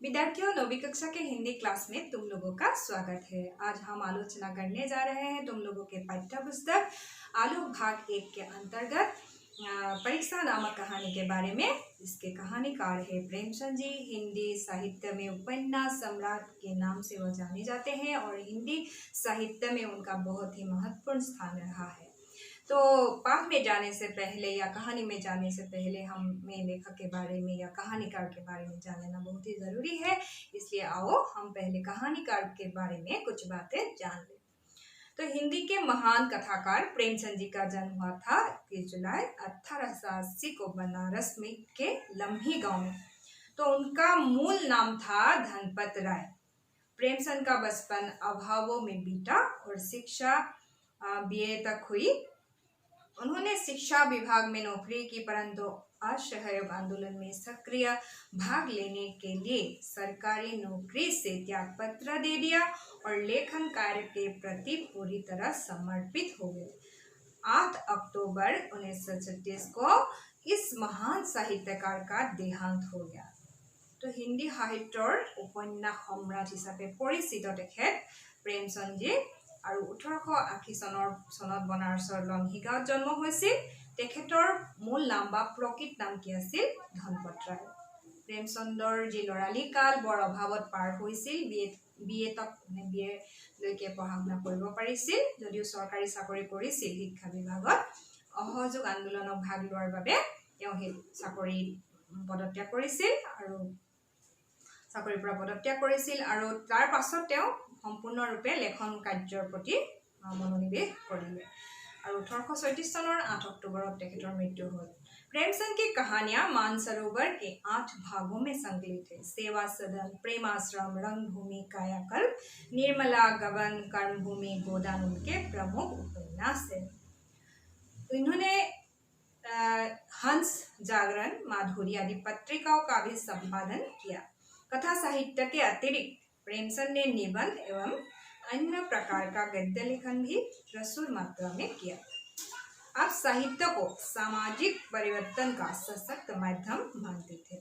विद्यार्थियों, नौवीं कक्षा के हिंदी क्लास में तुम लोगों का स्वागत है। आज हम आलोचना करने जा रहे हैं तुम लोगों के पाठ्य पुस्तक आलोक भाग 1 के अंतर्गत परीक्षा नामक कहानी के बारे में। इसके कहानीकार है प्रेमचंद जी। हिंदी साहित्य में उपन्यास सम्राट के नाम से वो जाने जाते हैं और हिंदी साहित्य में उनका बहुत ही महत्वपूर्ण स्थान रहा है। तो पाठ में जाने से पहले या कहानी में जाने से पहले हमें लेखक के बारे में या कहानीकार के बारे में जान लेना बहुत ही ज़रूरी है। इसलिए आओ हम पहले कहानीकार के बारे में कुछ बातें जान लें। तो हिंदी के महान कथाकार प्रेमचंद जी का जन्म हुआ था 21 जुलाई 1880 को बनारस में के लम्ही गांव में। तो उनका मूल नाम था धनपत राय। प्रेमचंद का बचपन अभावों में बीता और शिक्षा बीए तक हुई। उन्होंने शिक्षा विभाग में नौकरी की, परंतु असहयोग आंदोलन में सक्रिय भाग लेने के लिए सरकारी नौकरी से त्यागपत्र दे दिया और लेखन कार्य के प्रति पूरी तरह समर्पित हो गए। 8 अक्टूबर 1936 को इस महान साहित्यकार का देहांत हो गया। तो हिंदी साहित्यৰ उपन्यास सम्राट हिसापे परिचित तेखेत प्रेमचंद जी और 1880 চনত बनारसৰ লম্হি গাঁৱত जन्म হৈছিল। তেখেতৰ মূল নাম বা প্ৰকৃত নাম কি আছিল? ধনপত ৰায়। প্ৰেমচন্দৰ যি লৰালি কাল বৰ অভাৱত পাৰ হৈছিল। বিএ লৈকে পঢ়া শুনা কৰিব পাৰিছিল, যদিও চৰকাৰী চাকৰি কৰিছিল। শিক্ষা বিভাগত অসহযোগ আন্দোলনত ভাগ লোৱাৰ বাবে তেওঁ সেই চাকৰি পদত্যাগ কৰিছিল আৰু তাৰ পাছত তেওঁ সম্পূৰ্ণৰূপে লেখন কাৰ্যৰ প্ৰতি মনোনিৱেশ কৰিলে और 1836 চনৰ 8 अक्टूबरত তেখেতৰ মৃত্যু হ'ল। प्रेमचंद की कहानियां मानसरोवर के 8 भागों में संकलित है। सेवा सदन, प्रेमाश्रम, रंगभूमि, कायाकल्प, निर्मला, गबन, कर्मभूमि, गोदान उनके प्रमुख उपन्यास है। इन्होंने हंस, जागरण, माधुरी आदि पत्रिकाओं का भी संपादन किया। कथा साहित्य के अतिरिक्त प्रेमचंद ने निबंध एवं अन्य प्रकार का गद्य लेखन भी प्रचुर मात्रा में किया। आप साहित्य को सामाजिक परिवर्तन का सशक्त माध्यम मानते थे।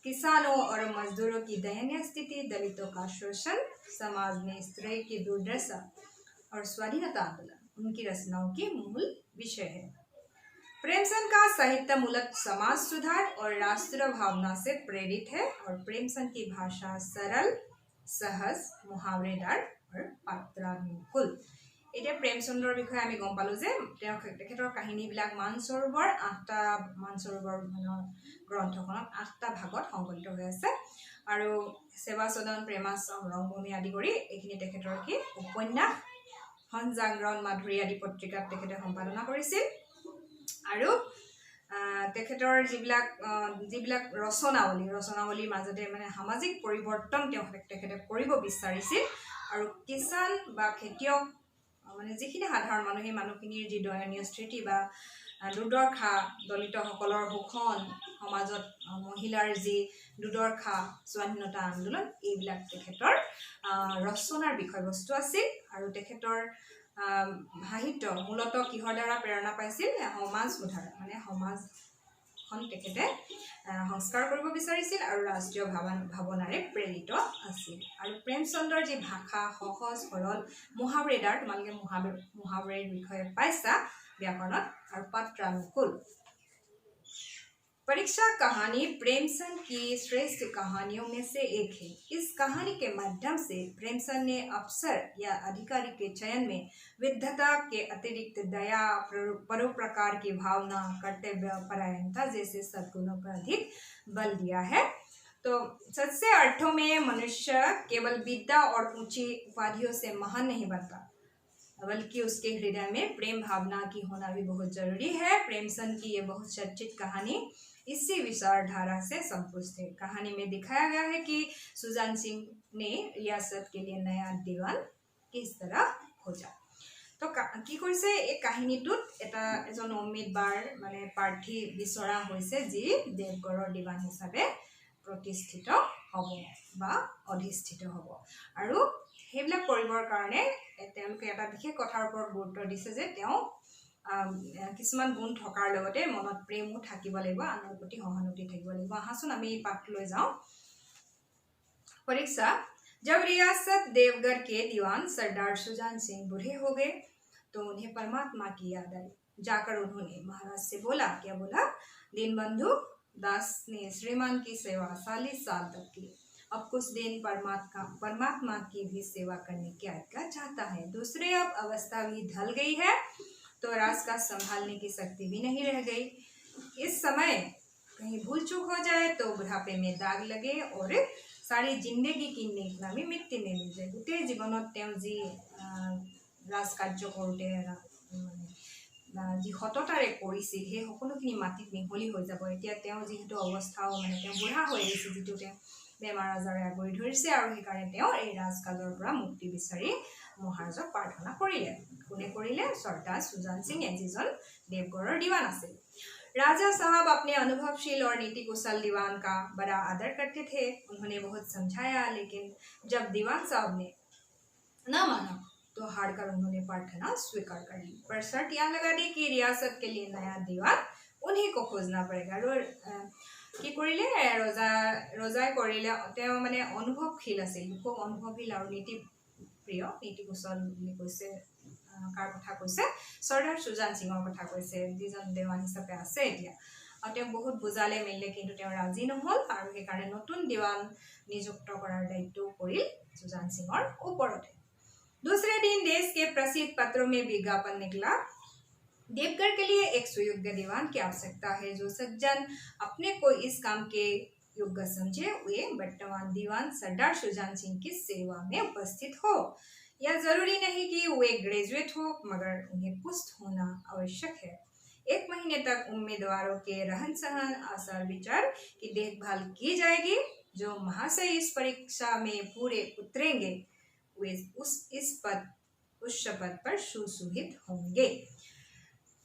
किसानों और मजदूरों की दयनीय स्थिति, दलितों का शोषण, समाज में स्त्री की दुर्दशा और स्वाधीनता आंदोलन उनकी रचनाओं की मूल विषय है। प्रेमचंद का साहित्य मूलतः समाज सुधार और राष्ट्र भावना से प्रेरित है और प्रेमचंद की भाषा सरल, सहज, मुहावरेदार और पात्रानुकूल। এতিয়া প্ৰেমচন্দৰ বিষয়ে আমি গম পালো যে তেখেতৰ কাহিনীবিলাক মানসৰোবৰ 8টা মানসৰোবৰ গ্ৰন্থখনত 8টা ভাগত সংকলিত হৈ আছে আৰু সেৱা সদন, প্ৰেমাশ্ৰম, ৰংভূমি আদি কৰি এইখিনি তেখেতৰ কি উপন্যাস, হংস, জাগৰণ, মাধুৰী আদি পত্ৰিকাত তেখেতে সম্পাদনা কৰিছিল। আৰু তেখেতৰ যিবিলাক ৰচনাৱলীৰ মাজতে মানে সামাজিক পৰিৱৰ্তন তেখেতে কৰিব বিচাৰিছিল আৰু কিষাণ বা খেতিয়ক মানে যিখিনি সাধাৰণ মানুহ, সেই মানুহখিনিৰ যি দয়নীয় স্থিতি বা দুৰ্দশা, দলিতসকলৰ শোষণ, সমাজত মহিলাৰ যি দুৰ্দশা, স্বাধীনতা আন্দোলন, এইবিলাক তেখেতৰ ৰচনাৰ বিষয়বস্তু আছিল। আৰু তেখেতৰ সাহিত্য মূলতঃ কিহৰ দ্বাৰা প্ৰেৰণা পাইছিল? সমাজ সুধাৰ, মানে সমাজখন তেখেতে সংস্কাৰ কৰিব বিচাৰিছিল আৰু ৰাষ্ট্ৰীয় ভাৱনাৰে প্ৰেৰিত আছিল। আৰু প্ৰেমচন্দৰ যি ভাষা সহজ সৰল, মুহাৱৰেদাৰ, তোমালোকে মুহাৱৰেৰ বিষয়ে পাইছা व्याकरणत और पात्रानुकूल। परीक्षा कहानी प्रेमचंद की श्रेष्ठ कहानियों में से एक है। इस कहानी के माध्यम से प्रेमचंद ने अफसर या अधिकारी के चयन में विद्वता के अतिरिक्त दया, परोपकार की भावना, कर्तव्य परायणता जैसे सद्गुणों पर अधिक बल दिया है। तो सच्चे अर्थों में मनुष्य केवल विद्या और ऊंची उपाधियों से महान नहीं बनता, बल्कि उसके हृदय में प्रेम भावना की होना भी बहुत जरूरी है। प्रेमचंद की ये बहुत चर्चित कहानी इसी विचारधारा से संपुष्ट है। कहानी में दिखाया गया है कि सुजान सिंह ने रियासत के लिए नया दीवान किस तरह खोजा। तो কি কৰিছে এই কাহিনীটোত এজন উম্মিদবাৰ মানে প্ৰাৰ্থী বিচৰা হৈছে যি দেৱগড়ৰ দিৱান হিচাপে প্ৰতিষ্ঠিত হ'ব বা অধিষ্ঠিত হ'ব। আৰু সেইবিলাক কৰিবৰ কাৰণে তেওঁলোকে এটা বিশেষ কথাৰ ওপৰত গুৰুত্ব দিছে যে তেওঁ কিছুমান গুণ থকাৰ লগতে মনত প্ৰেমও থাকিব লাগিব, আনৰ প্ৰতি সহানুভূতি থাকিব লাগিব। আহাচোন আমি পাঠলৈ যাওঁ। परीक्षा। जब रियासत देवघर के दीवान सरदार सुजान सिंह बूढ़े हो गए तो उन्हें परमात्मा की याद आई। जाकर उन्होंने महाराज से बोला, क्या बोला? दीनबंधु दास ने श्रीमान की सेवा 40 साल तक की, अब कुछ दिन परमात्मा की भी सेवा करने की आज्ञा चाहता है। दूसरे अब अवस्था भी ढल गई है तो राज का संभालने की शक्ति भी नहीं रह गई। इस समय कहीं भूल चूक हो जाए तो बुढ़ापे में दाग लगे और सारी जिंदगी की नेकनामी मिट्टी में मिल जाए। गोटे जीवनत जी राजकार्य करोते जी सततारे কৰিছিল সেই সকলোখিনি মাটিত মিহলি হৈ যাব। এতিয়া যেহেতু অৱস্থাও বুঢ়া হৈ আহিছে, যিটো বেমাৰ আজাৰে আগুৰি ধৰিছে, আৰু সেইকাৰণে এই ৰাজকাজৰ পৰা মুক্তি বিচাৰি মহাৰাজক প্ৰাৰ্থনা কৰিলে। কোনে কৰিলে? सरदार सुजान सिंह যিজন देवगढ़ दीवान আছিল। राजा साहब अपने अनुभवशील और नीति कुशल दीवान का बड़ा आदर करते थे। उन्होंने बहुत समझाया, लेकिन जब दीवान साहब ने न माना तो हारकर उन्होंने प्रार्थना स्वीकार कर ली। पर शर्त यहाँ लगा दी कि रियासत के लिए नया दीवान उन्हीं को खोजना पड़ेगा। কি কৰিলে? ৰজাই কৰিলে, তেওঁ মানে অনুভৱশীল আছিল, খুব অনুভৱশীল আৰু নীতিপ্ৰিয়, নীতি কুশল বুলি কৈছে। কাৰ কথা কৈছে? सरदार सुजान सिंहर কথা কৈছে, যিজন দেৱান হিচাপে আছে এতিয়া। আৰু তেওঁ বহুত বুজালে মেলিলে, কিন্তু তেওঁ ৰাজি নহল, আৰু সেইকাৰণে নতুন দিৱান নিযুক্ত কৰাৰ দায়িত্ব পৰিল सुजान सिंहर ওপৰতে। दूसरे दिन देश के प्रसिद्ध पत्रों में विज्ञापन निकला, देवगढ़ के लिए एक सुयोग्य दीवान की आवश्यकता है। जो सज्जन अपने को इस काम के योग्य समझे वे वर्तमान दीवान सरदार सुजान सिंह की सेवा में उपस्थित हो। यह जरूरी नहीं कि वे ग्रेजुएट हो, मगर उन्हें पुष्ट होना आवश्यक है। 1 महीने तक उम्मीदवारों के रहन सहन, आचार विचार की देखभाल की जाएगी। जो महाशय इस परीक्षा में पूरे उतरेंगे वे उस शपथ पर सुशोभित होंगे।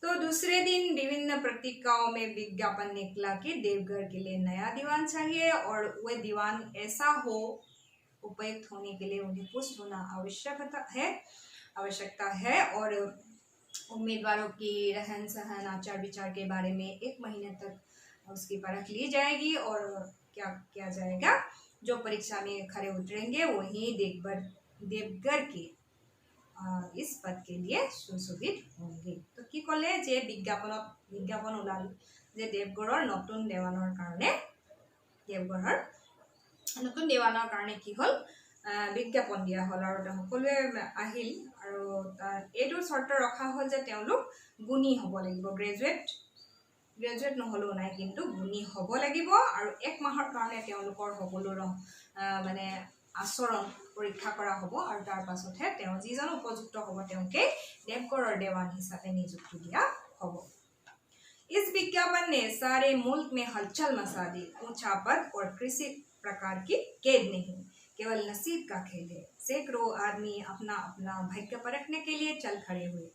तो दूसरे दिन विभिन्न पत्रिकाओं में विज्ञापन निकला कि देवगढ़ के लिए नया दीवान चाहिए, और वह दीवान ऐसा हो, उपयुक्त होने के लिए उन्हें पुष्ट होना आवश्यकता है। और उम्मीदवारों की रहन सहन, आचार विचार के बारे में 1 महीने तक उसकी परख ली जाएगी, और क्या किया जाएगा? जो परीक्षा में खरे उतरेंगे वही देवगढ़ के इस पद के लिए सुशोभित होंगे। तो কি ক'লে যে বিজ্ঞাপন ওলাল যে দেৱগড়ৰ নতুন দেৱানৰ কাৰণে কি হ'ল, বিজ্ঞাপন দিয়া হ'ল, আৰু সকলোৱে আহিল, আৰু এইটো চৰ্ত ৰখা হ'ল যে তেওঁলোক গুণী হ'ব লাগিব। গ্ৰেজুৱেট নহ'লেও নাই, কিন্তু গুণী হ'ব লাগিব, আৰু 1 মাহৰ কাৰণে তেওঁলোকৰ সকলো মানে আচৰণ পৰীক্ষা কৰা হ'ব, আৰু তাৰ পাছতহে তেওঁ যিজন উপযুক্ত হ'ব তেওঁকে देवगढ़ देवान हिसाबे नियुक्ति दिया हो। इस विज्ञापन ने सारे मुल्क में हलचल मचा दी। ऊंचा पद और कृषि प्रकार की कैद नहीं, केवल नसीब का खेल है। सैकड़ों आदमी अपना अपना भाग्य परखने के लिए चल खड़े हुए।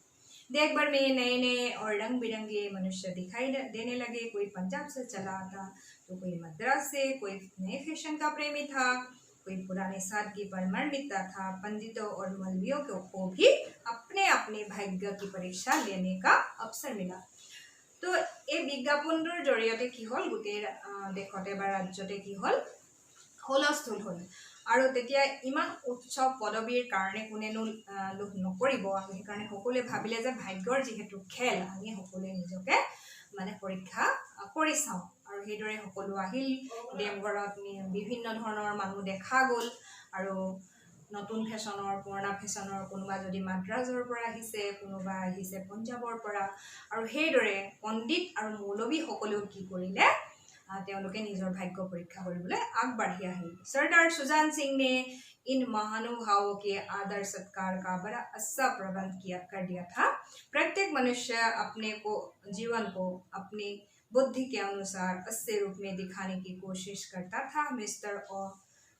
देवगढ़ में नए नए और रंग बिरंगे मनुष्य दिखाई देने लगे। कोई पंजाब से चला आता तो कोई मद्रास से, कोई नए फैशन का प्रेमी था, कोई पुराने सादगी पर मर मिटता था। पंडितों और मौलवियों को भी अपने अपने भाग्य की परीक्षा लेने का अवसर मिला। तो ये विज्ञापनটোৰ জৰিয়তে কি হ'ল, গোটেই দেশতে বা ৰাজ্যতে কি হ'ল, হুলস্থুল হ'ল, আৰু তেতিয়া ইমান উৎসৱ পদবীৰ কাৰণে কোনেনো লোভ নকৰিব। সেইকাৰণে সকলোৱে ভাবিলে যে ভাগ্যৰ যিহেতু খেল, আমি সকলোৱে নিজকে মানে পৰীক্ষা কৰি চাওঁ, আৰু সেইদৰে সকলো আহিল। দেৱগড়ত বিভিন্ন ধৰণৰ মানুহ দেখা গ'ল, আৰু নতুন ফেশ্বনৰ, পুৰণা ফেশ্বনৰ, কোনোবা যদি মাদ্ৰাজৰ পৰা আহিছে, কোনোবা আহিছে পঞ্জাবৰ পৰা, আৰু সেইদৰে পণ্ডিত আৰু মৌলবী সকলেও কি কৰিলে, তেওঁলোকে নিজৰ ভাগ্য পৰীক্ষা কৰিবলৈ আগবাঢ়ি আহিল। सरदार सुजान सिंह ने इन महानुभावों के आदर सत्कार का बड़ा अच्छा प्रबंध कर दिया था। प्रत्येक मनुष्य अपने जीवन को अपनी बुद्धि के अनुसार अच्छे रूप में दिखाने की कोशिश करता था। मिस्टर और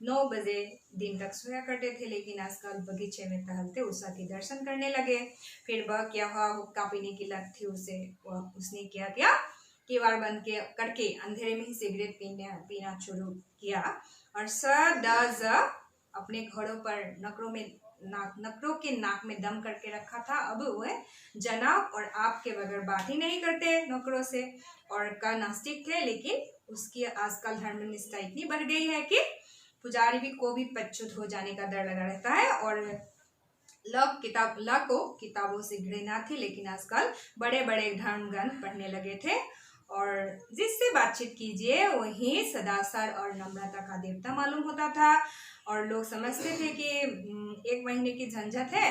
9 बजे दिन तक सोया करते थे, लेकिन आजकल बगीचे में टहलते उषा के दर्शन करने लगे। फिर वह क्या हुआ, हुक्का पीने की लत थी उसने क्या किया, केवाड़ बंद करके अंधेरे में ही सिगरेट पीना शुरू किया, और सदाज अपने घोड़ों पर नकरों के नाक में दम करके रखा था। अब वह जनाब और आप के बगैर बात ही नहीं करते नौकरों से, और का नास्तिक थे, लेकिन उसकी आजकल धर्मनिष्ठा इतनी बढ़ गई है कि पुजारी भी को भी पच्युत हो जाने का डर लगा रहता है। और ल को किताबों से घृणा थी, लेकिन आजकल बड़े बड़े धर्मग्रंथ पढ़ने लगे थे। और जिससे बातचीत कीजिए वही सदाचार और नम्रता का देवता मालूम होता था। और लोग समझते थे कि 1 महीने की झंझट है,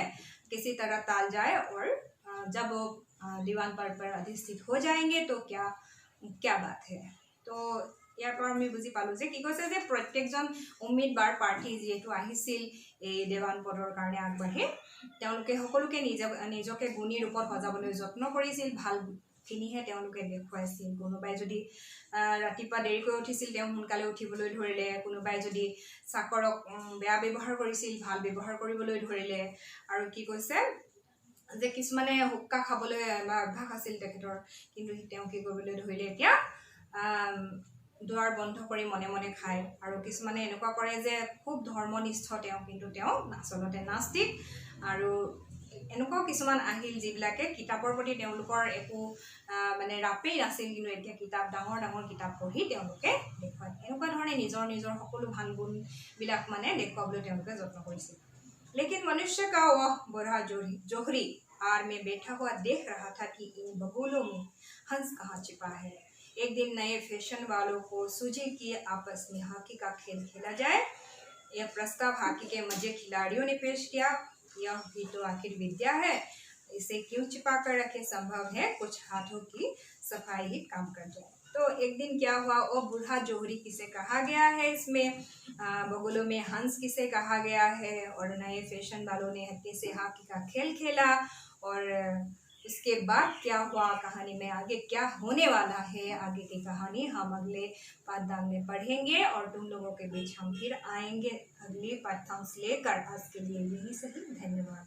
किसी तरह टाल जाए, और जब वो दीवान पर अधिष्ठित हो जाएंगे तो क्या बात है। तो ইয়াৰ পৰা আমি বুজি পালোঁ যে কি কৈছে যে প্ৰত্যেকজন উম্মিদবাৰ প্ৰাৰ্থী যিহেতু আহিছিল এই দেৱান পদৰ কাৰণে আগবাঢ়ি, তেওঁলোকে সকলোকে নিজকে গুণী ৰূপত সজাবলৈ যত্ন কৰিছিল, ভালখিনিহে তেওঁলোকে দেখুৱাইছিল। কোনোবাই যদি ৰাতিপুৱা দেৰিকৈ উঠিছিল তেওঁ সোনকালে উঠিবলৈ ধৰিলে, কোনোবাই যদি চাকৰক বেয়া ব্যৱহাৰ কৰিছিল ভাল ব্যৱহাৰ কৰিবলৈ ধৰিলে। আৰু কি কৈছে যে কিছুমানে হুক্কা খাবলৈ অভ্যাস আছিল তেখেতৰ, কিন্তু তেওঁ কি কৰিবলৈ ধৰিলে এতিয়া দুৱাৰ বন্ধ কৰি মনে মনে খায়। আৰু কিছুমানে এনেকুৱা কৰে যে খুব ধৰ্মনিষ্ঠ তেওঁ, কিন্তু তেওঁ আচলতে নাস্তিক। আৰু এনেকুৱাও কিছুমান আহিল যিবিলাকে কিতাপৰ প্ৰতি তেওঁলোকৰ একো মানে ৰাপেই নাছিল, কিন্তু এতিয়া কিতাপ ডাঙৰ ডাঙৰ কিতাপ পঢ়ি তেওঁলোকে দেখুৱায়। এনেকুৱা ধৰণে নিজৰ নিজৰ সকলো ভাল গুণবিলাক মানে দেখুৱাবলৈ তেওঁলোকে যত্ন কৰিছিল। लेकिन मनुष्य का वह बूढ़ा जोहरी आर में बैठा हुआ देख रहा था कि इन बगुलों में हंस कहाँ छिपा है। एक दिन नए फैशन वालों को सूझे कि आपस में हॉकी का खेल खेला जाए। यह प्रस्ताव हॉकी के मजे खिलाड़ियों ने पेश किया। यह भी तो आखिर विद्या है, इसे क्यों छिपा कर रखे, संभव है कुछ हाथों की सफाई ही काम कर जाए। तो एक दिन क्या हुआ, वो बूढ़ा जोहरी किसे कहा गया है, इसमें बगुलों में हंस किसे कहा गया है, और नए फैशन वालों ने कैसे हॉकी का खेल खेला, और इसके बाद क्या हुआ, कहानी में आगे क्या होने वाला है, आगे की कहानी हम अगले पाठ्यांश में पढ़ेंगे। और तुम लोगों के बीच हम फिर आएंगे अगली पाठ्यांश लेकर। आज के लिए यही सही, धन्यवाद।